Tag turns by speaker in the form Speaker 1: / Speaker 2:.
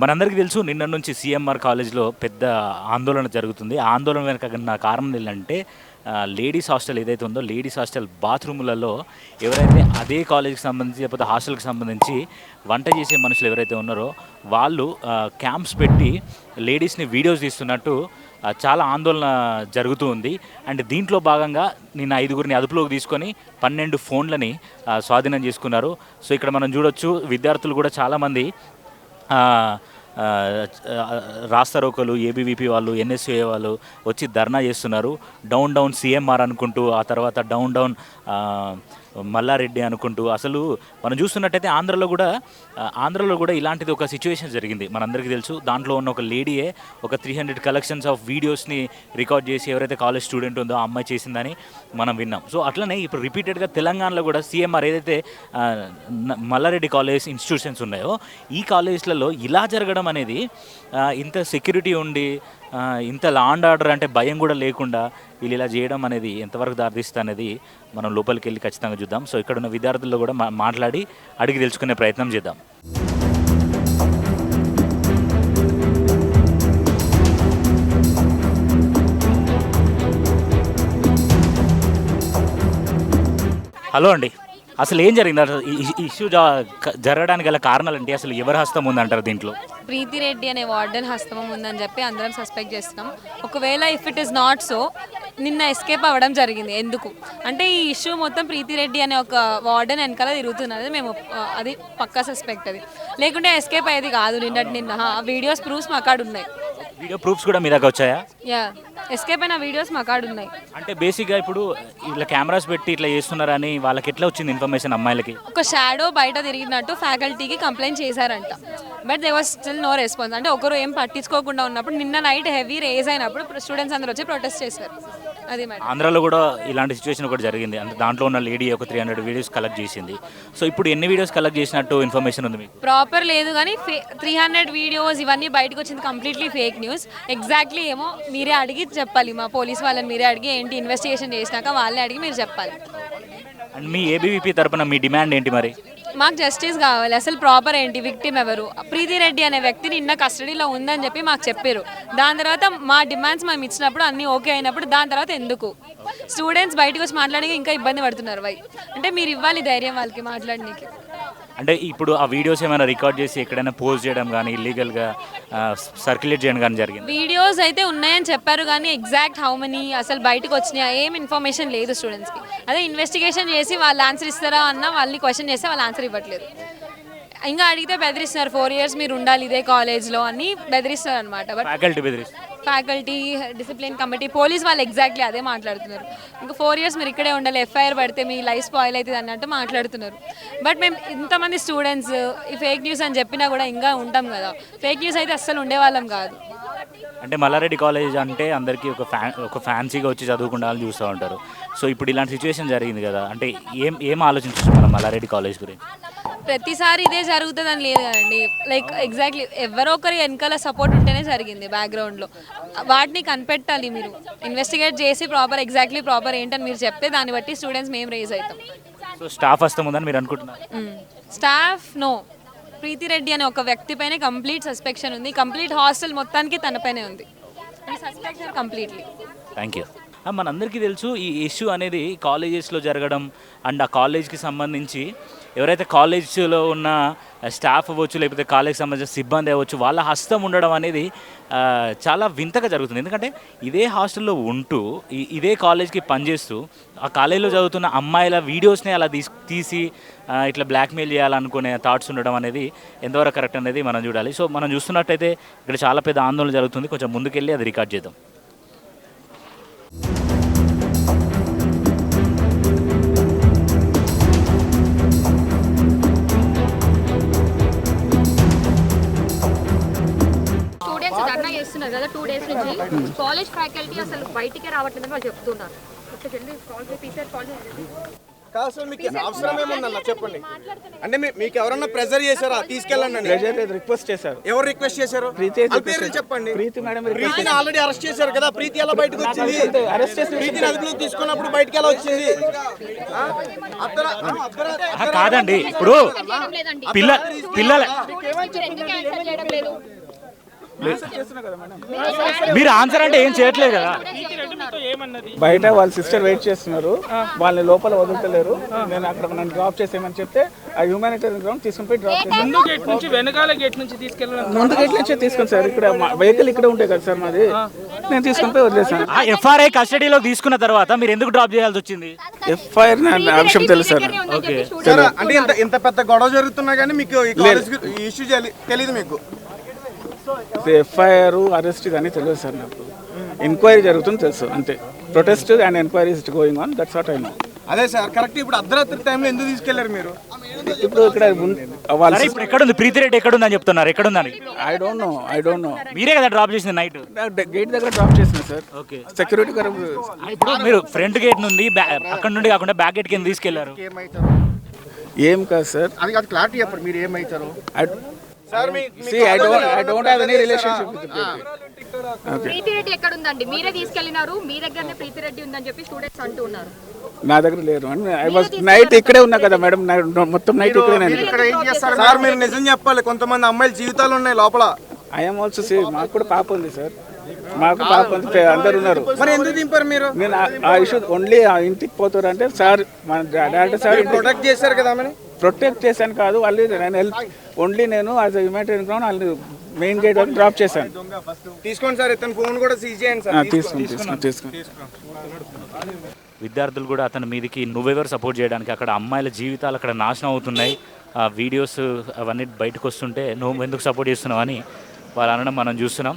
Speaker 1: మనందరికీ తెలుసు నిన్న నుంచి సీఎంఆర్ కాలేజ్లో పెద్ద ఆందోళన జరుగుతుంది. ఆ ఆందోళన వెనక నా కారణం ఏంటంటే లేడీస్ హాస్టల్ ఏదైతే ఉందో లేడీస్ హాస్టల్ బాత్రూములలో ఎవరైతే అదే కాలేజ్కి సంబంధించి లేకపోతే హాస్టల్కి సంబంధించి వంట చేసే మనుషులు ఎవరైతే ఉన్నారో వాళ్ళు క్యాంప్స్ పెట్టి లేడీస్ని వీడియోస్ తీస్తున్నట్టు చాలా ఆందోళన జరుగుతూ ఉంది. అండ్ దీంట్లో భాగంగా నిన్న 5గురిని అదుపులోకి తీసుకొని 12 ఫోన్లని స్వాధీనం చేసుకున్నారు. సో ఇక్కడ మనం చూడొచ్చు విద్యార్థులు కూడా చాలామంది రాస్తా రోకోలు ఏబీవీపీ వాళ్ళు ఎన్ఎస్యూఏ వాళ్ళు వచ్చి ధర్నా చేస్తున్నారు. డౌన్ డౌన్ సీఎంఆర్ అనుకుంటూ, ఆ తర్వాత డౌన్ డౌన్ మల్లారెడ్డి అనుకుంటూ. అసలు మనం చూస్తున్నట్టయితే ఆంధ్రలో కూడా ఇలాంటిది ఒక సిచ్యువేషన్ జరిగింది, మనందరికీ తెలుసు. దాంట్లో ఉన్న ఒక లేడీయే ఒక 300 కలెక్షన్స్ ఆఫ్ వీడియోస్ని రికార్డ్ చేసి ఎవరైతే కాలేజ్ స్టూడెంట్ ఉందో ఆ అమ్మాయి చేసిందని మనం విన్నాం. సో అట్లనే ఇప్పుడు రిపీటెడ్గా తెలంగాణలో కూడా సీఎంఆర్ ఏదైతే మల్లారెడ్డి కాలేజ్ ఇన్స్టిట్యూషన్స్ ఉన్నాయో ఈ కాలేజ్లలో ఇలా జరగడం అనేది, ఇంత సెక్యూరిటీ ఉండి ఇంత లా అండ్ ఆర్డర్ అంటే భయం కూడా లేకుండా వీళ్ళు ఇలా చేయడం అనేది ఎంతవరకు దారితీస్తా అనేది మనం లోపలికి వెళ్ళి ఖచ్చితంగా చూద్దాం. సో ఇక్కడ ఉన్న విద్యార్థుల్లో కూడా మాట్లాడి అడిగి తెలుసుకునే ప్రయత్నం చేద్దాం. హలో అండి, అసలు ఏం జరిగింది? అసలు ఈ ఇష్యూ జరగడానికి గల కారణాలు ఏంటి? అసలు ఎవరి హస్తం ఉందంటారు దీంట్లో?
Speaker 2: ప్రీతి రెడ్డి అనే వార్డెన్ హస్తమం ఉందని చెప్పి అందరం సస్పెక్ట్ చేస్తున్నాం. ఒకవేళ if it is not so, నిన్న ఎస్కేప్ అవ్వడం జరిగింది. ఎందుకు అంటే ఈ ఇష్యూ మొత్తం ప్రీతి రెడ్డి అనే ఒక వార్డెన్ వెనకాల తిరుగుతున్నది. మేము అది పక్కా సస్పెక్ట్. అది లేకుంటే ఎస్కేప్ అయ్యేది కాదు. నిన్న వీడియోస్ ప్రూఫ్స్ మా కాడ ఉన్నాయి.
Speaker 1: వీడియో ప్రూఫ్స్ కూడా మీ దగ్గర వచ్చాయా?
Speaker 2: యా, ఎస్కేప్ అయిన వీడియోస్ మా కాడ ఉన్నాయి.
Speaker 1: అంటే బేసిక్గా ఇప్పుడు ఇట్లా కెమెరాస్ పెట్టి ఇట్లా చేస్తున్నారని వాళ్ళకి ఎట్లా వచ్చింది ఇన్ఫర్మేషన్? అమ్మాయిలకి
Speaker 2: ఒక షాడో బయట తిరిగినట్టు ఫ్యాకల్టీకి కంప్లైంట్ చేశారంట. But they was still no response. అంటే ఒకరు ఏం పట్టించుకోకుండా ఉన్నప్పుడు నిన్న నైట్ హెవీ రేజ్ అయినప్పుడు స్టూడెంట్స్ అందరూ వచ్చి ప్రొటెస్ట్ చేశారు. అది
Speaker 1: ఆంధ్రాలో కూడా ఇలాంటి సిచ్యువేషన్ ఒకటి జరిగింది. అంటే దాంట్లో ఉన్న లేడీ ఒక 300 వీడియోస్ కలెక్ట్ చేసింది. సో ఇప్పుడు ఎన్ని వీడియోస్ కలెక్ట్ చేసినట్టు ఇన్ఫర్మేషన్ ఉంది మీకు?
Speaker 2: ప్రాపర్ లేదు కానీ 300 వీడియోస్ ఇవన్నీ బయటకు వచ్చింది కంప్లీట్లీ ఫేక్ న్యూస్. ఎగ్జాక్ట్లీ ఏమో మీరే అడిగి చెప్పాలి. మా పోలీస్ వాళ్ళని మీరే అడిగి ఏంటి ఇన్వెస్టిగేషన్ చేసినాక వాళ్ళే అడిగి మీరు చెప్పాలి.
Speaker 1: అండ్ మీ ఏబీవీపీ తరపున మీ డిమాండ్ ఏంటి మరి?
Speaker 2: మాకు జస్టిస్ కావాలి. అసలు ప్రాపర్ ఏంటి, విక్టిమ్ ఎవరు? ప్రీతి రెడ్డి అనే వ్యక్తి నిన్న కస్టడీలో ఉందని చెప్పి మాకు చెప్పారు. దాని తర్వాత మా డిమాండ్స్ మేము ఇచ్చినప్పుడు అన్నీ ఓకే అయినప్పుడు దాని తర్వాత ఎందుకు స్టూడెంట్స్ బయటకు వచ్చి మాట్లాడి ఇంకా ఇబ్బంది పడుతున్నారు? అంటే మీరు ఇవ్వాలి ధైర్యం వాళ్ళకి మాట్లాడడానికి.
Speaker 1: అంటే ఇప్పుడు ఆ వీడియోస్ ఏమైనా రికార్డ్ చేసి ఎక్కడైనా పోస్ట్ చేయడం కానీ ఇల్లీగల్గా సర్క్యులేట్ చేయడం కానీ జరిగింది?
Speaker 2: వీడియోస్ అయితే ఉన్నాయని చెప్పారు కానీ ఎగ్జాక్ట్ హౌ మెనీ అసలు బయటకు వచ్చినాయి ఏం ఇన్ఫర్మేషన్ లేదు స్టూడెంట్స్కి. అదే ఇన్వెస్టిగేషన్ చేసి వాళ్ళు ఆన్సర్ ఇస్తారా అన్న వాళ్ళని క్వశ్చన్ చేస్తే వాళ్ళు ఆన్సర్ ఇవ్వట్లేదు. ఇంకా అడిగితే బెదిరిస్తున్నారు. 4 years మీరు ఉండాలి ఇదే కాలేజ్లో అని బెదిరిస్తారు అనమాట. But faculty, discipline committee, police వాళ్ళు ఎగ్జాక్ట్లీ అదే మాట్లాడుతున్నారు. ఇంకా 4 years మీరు ఇక్కడే ఉండాలి, ఎఫ్ఐఆర్ పడితే మీ లైఫ్ స్పాయిల్ అవుతుంది అన్నట్టు మాట్లాడుతున్నారు. బట్ మేము ఇంతమంది స్టూడెంట్స్ ఈ ఫేక్ న్యూస్ అని చెప్పినా కూడా ఇంకా ఉంటాం కదా. ఫేక్ న్యూస్ అయితే అస్సలు ఉండేవాళ్ళం కాదు.
Speaker 1: అంటే మల్లారెడ్డి కాలేజ్ అంటే అందరికీ ఒక ఫ్యాన్సీగా వచ్చి చదువుకుంటారని చూస్తూ ఉంటారు. సో ఇప్పుడు ఇలాంటి సిచ్యువేషన్ జరిగింది కదా, అంటే ఏం ఆలోచించుతున్నారు మల్లారెడ్డి కాలేజ్ గురించి?
Speaker 2: ప్రతిసారి ఇదే జరుగుతుందని లేదు కదండి. లైక్ ఎగ్జాక్ట్లీ ఎవరో ఒకరి వెనకాల సపోర్ట్ ఉంటేనే జరిగింది బ్యాక్గ్రౌండ్లో. వాటిని కనిపెట్టాలి మీరు, ఇన్వెస్టిగేట్ చేసి ఎగ్జాక్ట్లీ ప్రాపర్ ఏంటని మీరు చెప్తే దాన్ని బట్టి స్టూడెంట్స్ మేము రేజ్ అవుతాం.
Speaker 1: సో స్టాఫ్ వస్తాం ఉందని మీరు అనుకుంటున్నారు?
Speaker 2: స్టాఫ్ నో, ప్రీతి రెడ్డి అనే ఒక వ్యక్తిపైనే కంప్లీట్ సస్పెక్షన్ ఉంది. కంప్లీట్ హాస్టల్ మొత్తానికి తనపైనే ఉంది. సస్పెక్షన్ కంప్లీట్లీ.
Speaker 1: Thank you. మనందరికీ తెలుసు ఈ ఇష్యూ అనేది కాలేజెస్లో జరగడం అండ్ ఆ కాలేజ్కి సంబంధించి ఎవరైతే కాలేజ్లో ఉన్న స్టాఫ్ అవ్వచ్చు లేకపోతే కాలేజ్కి సంబంధించిన సిబ్బంది అవ్వచ్చు వాళ్ళ హస్తం ఉండడం అనేది చాలా వింతగా జరుగుతుంది. ఎందుకంటే ఇదే హాస్టల్లో ఉంటూ ఇదే కాలేజ్కి పనిచేస్తూ ఆ కాలేజీలో చదువుతున్న అమ్మాయిల వీడియోస్ని అలా తీసి ఇట్లా బ్లాక్మెయిల్ చేయాలనుకునే థాట్స్ ఉండడం అనేది ఎంతవరకు కరెక్ట్ అనేది మనం చూడాలి. సో మనం చూస్తున్నట్టయితే ఇక్కడ చాలా పెద్ద ఆందోళన జరుగుతుంది. కొంచెం ముందుకెళ్ళి అది రికార్డ్ చేద్దాం.
Speaker 3: ధర్నా చేస్తున్నారు కదా 2 days నుంచి. కాలేజ్ ఫ్యాకల్టీ అసలు బయటికే రావట్లేదని వాళ్ళు చెప్తున్నారు.
Speaker 4: అసలు మీకు అవసరం ఏముందన్న చెప్పండి. అంటే మీకు ఎవరన్నా ప్రెజర్ చేశారా తీసుకెళ్ళండి అని?
Speaker 5: రిక్వెస్ట్ చేశారు.
Speaker 4: ఎవరు రిక్వెస్ట్ చేశారు? వాళ్ళ పేర్లు చెప్పండి.
Speaker 5: ప్రీతి మేడం
Speaker 4: ప్రీతిని ఆల్రెడీ అరెస్ట్ చేశారు కదా, ప్రీతి ఎలా బయటకు వచ్చింది? ప్రీతిని అదుపులోకి తీసుకున్నప్పుడు బయటకు ఎలా వచ్చింది?
Speaker 1: కాదండి, ఇప్పుడు పిల్లల మీరు ఆన్సర్ అంటే ఏం చేయట్లేదు కదా.
Speaker 5: బయట వాళ్ళ సిస్టర్ వెయిట్ చేస్తున్నారు, వాళ్ళని లోపల వదులుతలేరు. నేను అక్కడ నన్ను డ్రాప్ చేసేయమని చెప్తే ఆ హ్యూమానిటేరియన్ గ్రౌండ్ తీసుకుని పోయి డ్రాప్ చేశాను.
Speaker 6: ముందు గేట్ నుంచి వెనకాల గేట్ నుంచి తీసుకెళ్ళాను.
Speaker 5: ముందు గేట్ నుంచి తీసుకుని సార్, ఇక్కడ వెహికల్ ఇక్కడ ఉంటాయి కదా సార్ మాది, నేను తీసుకుని పోయి వదిలేసాను.
Speaker 1: ఎఫ్ఆర్ఐ కస్టడీలో తీసుకున్న తర్వాత మీరు ఎందుకు డ్రాప్ చేయాల్సి వచ్చింది?
Speaker 5: ఎఫ్ఐఆర్ ఆ విషయం తెలుసు సార్.
Speaker 1: ఓకే,
Speaker 4: అంటే ఇంత పెద్ద గొడవ జరుగుతున్నా కానీ మీకు ఈ ఇష్యూ తెలియదు మీకు?
Speaker 5: ఎఫ్ఐఆర్ అరెస్ట్ కానీ తెలియదు సార్ నాకు. ఎంక్వైరీ జరుగుతుంది తెలుసు అంతే. Protest and enquiry is going on, that's what I know.
Speaker 4: అదే సార్ కరెక్ట్. ఇప్పుడు అర్ధరాత్రి టైంలో ఎందుకు తీసుకెళ్లారు మీరు?
Speaker 5: ఇప్పుడు ఇక్కడ వాళ్ళు
Speaker 1: ఇప్పుడు ఎక్కడుంది ప్రీతి రెడ్డి, ఎక్కడుందని చెప్తున్నారు? ఎక్కడుందని?
Speaker 5: I don't know.
Speaker 1: మీరే కదా డ్రాప్ చేసింది నైట్?
Speaker 5: గేట్ దగ్గర డ్రాప్ చేసిన సార్.
Speaker 1: ఓకే,
Speaker 5: సెక్యూరిటీ
Speaker 1: ఇప్పుడు మీరు ఫ్రంట్ గేట్ నుండి అక్కడ నుండి కాకుండా బ్యాక్ గేట్ కింద తీసుకెళ్లారు.
Speaker 5: ఏం కాదు సార్,
Speaker 4: అది క్లారిటీ చెప్పండి. మీరు ఏమైతారు?
Speaker 5: I don't have any relationship with the Preeti.
Speaker 3: ప్రీతి రెడ్డి ఎక్కడ ఉందండి? మీరే తీసుకెళ్లినారు, మీ దగ్గరనే ప్రీతి రెడ్డి ఉందని చెప్పి స్టూడెంట్స్ అంటూ ఉన్నారు.
Speaker 5: నా దగ్గర లేరు. ఐ వాజ్ నైట్ ఇక్కడే ఉన్నా కదా మేడం, మొత్తం నైట్ ఇక్కడే నేను.
Speaker 4: సార్ మీరు నిజం చెప్పాలి, కొంతమంది అమ్మాయిల జీవితాలు ఉన్నాయి లోపల.
Speaker 5: ఐఎమ్ ఆల్సో సే, మాకు కూడా పాప ఉంది సార్, మాకు పాప ఉంది, అందరు ఉన్నారు.
Speaker 4: మరి ఎందుకు దింపారు మీరు?
Speaker 5: నేను ఆ ఇష్యూ ఓన్లీ ఆ ఇంటికి పోతారు అంటే సార్, మన డైరెక్టర్ సార్
Speaker 4: ప్రొటెక్ట్ చేశారు కదా ఆమెని?
Speaker 5: ప్రొటెక్ట్ చేశాను కాదు, వాళ్ళు నేను హెల్ప్ ఓన్లీ నేను యాజ్ హ్యూమానిటేరియన్ గ్రౌండ్ వాళ్ళు మెయిన్ గేట్ వరకు డ్రాప్ చేశాను.
Speaker 4: తీసుకోండి సార్, ఇతని ఫోన్ కూడా సీజ్ చేయండి సార్.
Speaker 5: తీసుకుని
Speaker 1: విద్యార్థులు కూడా అతని మీదకి నువ్వెవరు సపోర్ట్ చేయడానికి, అక్కడ అమ్మాయిల జీవితాలు అక్కడ నాశనం అవుతున్నాయి, ఆ వీడియోస్ అవన్నీ బయటకు వస్తుంటే నువ్వు ఎందుకు సపోర్ట్ చేస్తున్నావు అని వాళ్ళు అనడం మనం చూస్తున్నాం.